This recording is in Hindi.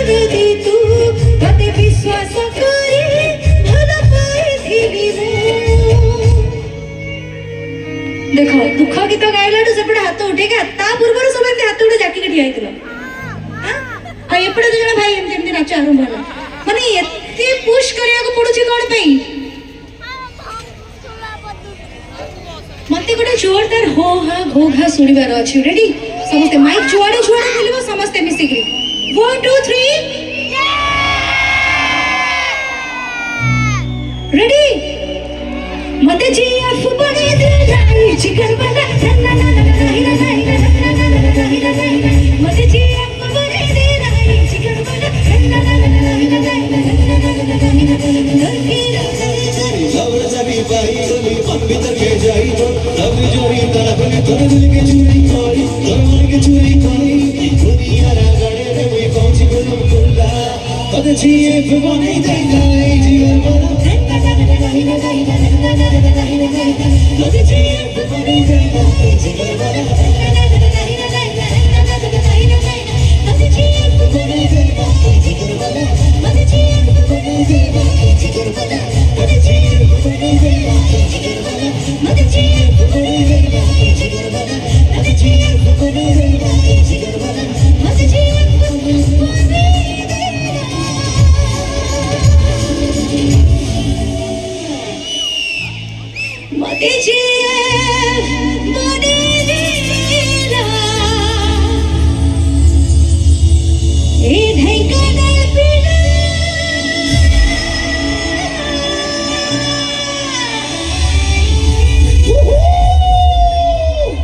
दरदी तू तते विश्वास करे भल पाइथिली मु देखो दुख गीत गाइलाडू सेपटे हाथ उठे के ता पूर्व सब हाथ उठे जाकी के ठिया हितलो हां एपटे तो जण भाई एमती नाच आरंभ होला माने एते पुश करिया को पडुची कोन पई मते गोटे जोरदार हो हा घो घा सुनिबार अछि रेडी समस्त माइक जुआडे जुआडे मिलबो समस्त मिसी करी 1 2 3 रेडी मते जीएफ बने दे लाई जिगर बना ना ना ना नहीं ना नहीं ना नहीं ना नहीं मते जीएफ बने दे लाई जिगर बना ना ना ना नहीं ना नहीं खबर सभी पाई सभी मन भीतर के जाई तो सब जोड़ी तरफ ने तोड़ दिल के चूड़ी कोई तोड़ मन के चूड़ी कोई दुनिया रा गड़े रे कोई पहुंच गुलम गुल्ला तद जीएफ बने दे लाई जीवन बना तद जीएफ बने दे लाई जीवन बना